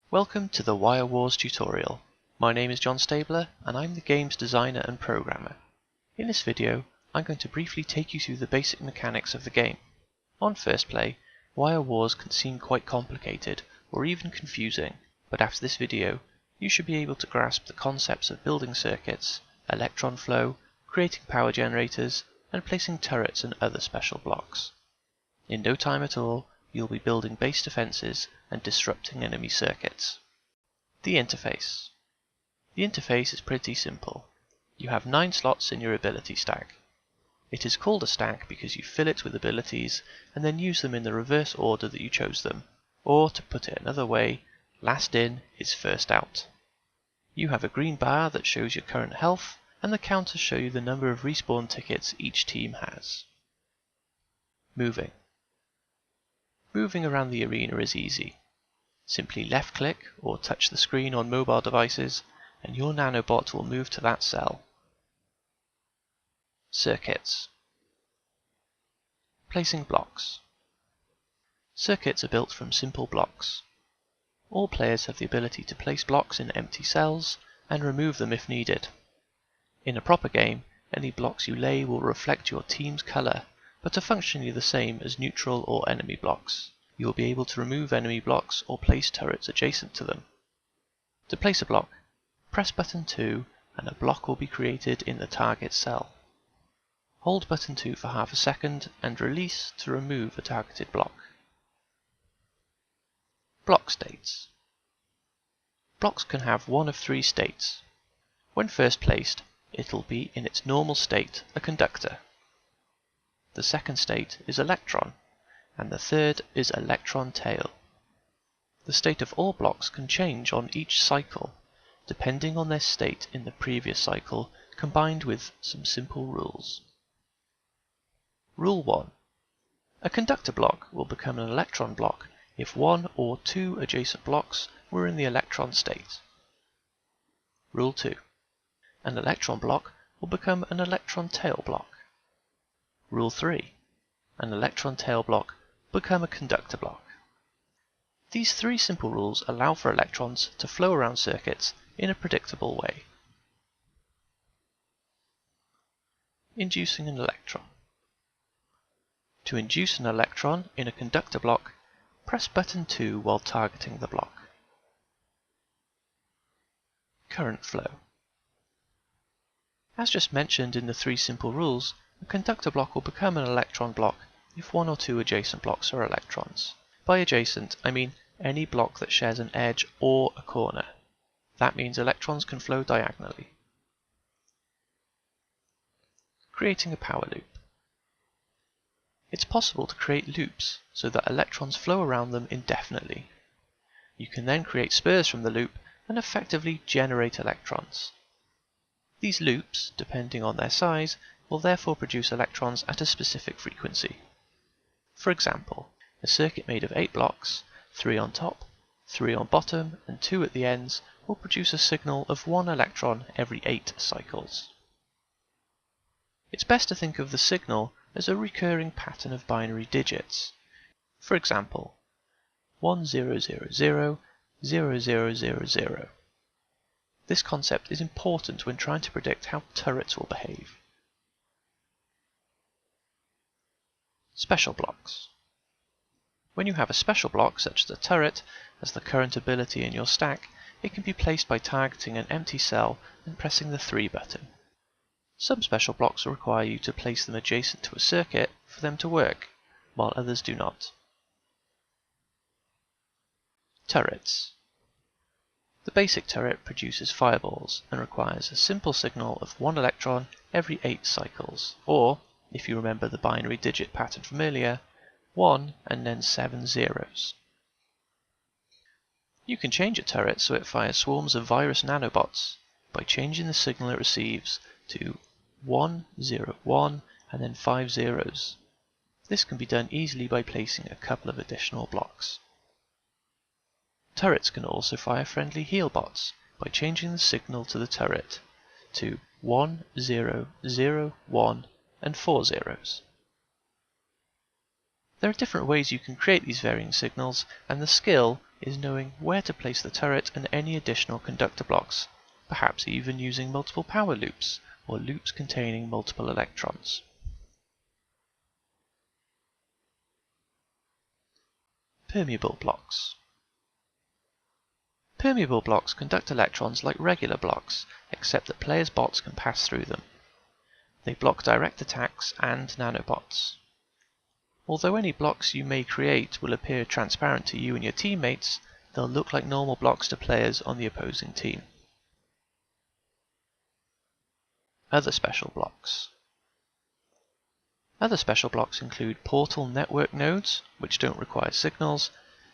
Welcome to the Wire Wars tutorial. My name is John Stabler and I'm the game's designer and programmer. In this video, I'm going to briefly take you through the basic mechanics of the game. On first play, Wire Wars can seem quite complicated or even confusing, but after this video, you should be able to grasp the concepts of building circuits, electron flow, creating power generators, and placing turrets and other special blocks. In no time at all, you'll be building base defenses and disrupting enemy circuits. The interface. The interface is pretty simple. You have 9 slots in your ability stack. It is called a stack because you fill it with abilities and then use them in the reverse order that you chose them, or to put it another way, last in is first out. You have a green bar that shows your current health, and the counters show you the number of respawn tickets each team has. Moving. Moving around the arena is easy. Simply left click or touch the screen on mobile devices and your nanobot will move to that cell. Circuits. Placing blocks. Circuits are built from simple blocks. All players have the ability to place blocks in empty cells and remove them if needed. In a proper game, any blocks you lay will reflect your team's color, but are functionally the same as neutral or enemy blocks. You will be able to remove enemy blocks or place turrets adjacent to them. To place a block, press button 2 and a block will be created in the target cell. Hold button 2 for half a second and release to remove a targeted block. Block states. Blocks can have one of 3 states. When first placed, it'll be in its normal state, a conductor. The second state is electron, and the third is electron tail. The state of all blocks can change on each cycle, depending on their state in the previous cycle, combined with some simple rules. Rule 1. A conductor block will become an electron block if 1 or 2 adjacent blocks were in the electron state. Rule 2. An electron block will become an electron tail block. Rule 3. An electron tail block will become a conductor block. These 3 simple rules allow for electrons to flow around circuits in a predictable way. Inducing an electron. To induce an electron in a conductor block, press button 2 while targeting the block. Current flow. As just mentioned in the 3 simple rules, a conductor block will become an electron block if 1 or 2 adjacent blocks are electrons. By adjacent, I mean any block that shares an edge or a corner. That means electrons can flow diagonally. Creating a power loop. It's possible to create loops so that electrons flow around them indefinitely. You can then create spurs from the loop and effectively generate electrons. These loops, depending on their size, will therefore produce electrons at a specific frequency. For example, a circuit made of 8 blocks, 3 on top, 3 on bottom, and 2 at the ends, will produce a signal of 1 electron every 8 cycles. It's best to think of the signal as a recurring pattern of binary digits. For example, 1000, 0000. This concept is important when trying to predict how turrets will behave. Special blocks. When you have a special block, such as a turret, as the current ability in your stack, it can be placed by targeting an empty cell and pressing the 3 button. Some special blocks require you to place them adjacent to a circuit for them to work, while others do not. Turrets. The basic turret produces fireballs and requires a simple signal of 1 electron every 8 cycles, or, if you remember the binary digit pattern from earlier, 1 and then 7 zeros. You can change a turret so it fires swarms of virus nanobots by changing the signal it receives to 1, 0, 1 and then 5 zeros. This can be done easily by placing a couple of additional blocks. Turrets can also fire friendly heal bots by changing the signal to the turret to 1, 0, 0, 1 and 4 zeros. There are different ways you can create these varying signals, and the skill is knowing where to place the turret and any additional conductor blocks, perhaps even using multiple power loops, or loops containing multiple electrons. Permeable blocks. Permeable blocks conduct electrons like regular blocks, except that players' bots can pass through them. They block direct attacks and nanobots. Although any blocks you may create will appear transparent to you and your teammates, they'll look like normal blocks to players on the opposing team. Other special blocks. Other special blocks include portal network nodes, which don't require signals,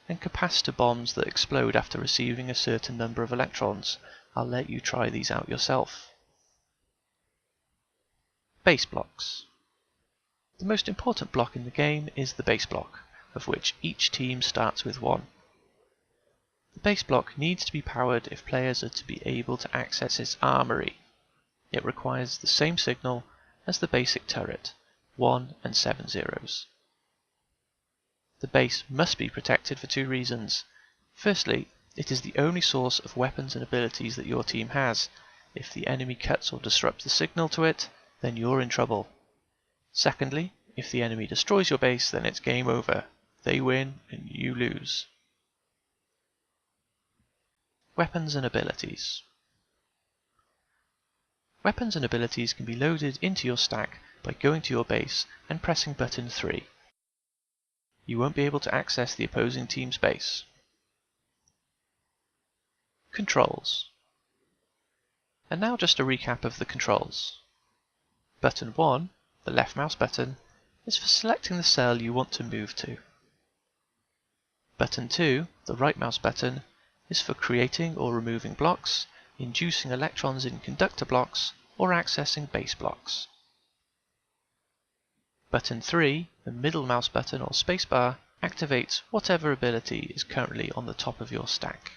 and capacitor bombs that explode after receiving a certain number of electrons. I'll let you try these out yourself. Base blocks. The most important block in the game is the base block, of which each team starts with one. The base block needs to be powered if players are to be able to access its armory. It requires the same signal as the basic turret, 1 and 7 zeros. The base must be protected for two reasons. Firstly, it is the only source of weapons and abilities that your team has. If the enemy cuts or disrupts the signal to it, then you're in trouble. Secondly, if the enemy destroys your base, then it's game over. They win and you lose. Weapons and abilities. Weapons and abilities can be loaded into your stack by going to your base and pressing button 3. You won't be able to access the opposing team's base. Controls. And now just a recap of the controls. Button 1, the left mouse button, is for selecting the cell you want to move to. Button 2, the right mouse button, is for creating or removing blocks, inducing electrons in conductor blocks, or accessing base blocks. Button 3, the middle mouse button or spacebar, activates whatever ability is currently on the top of your stack.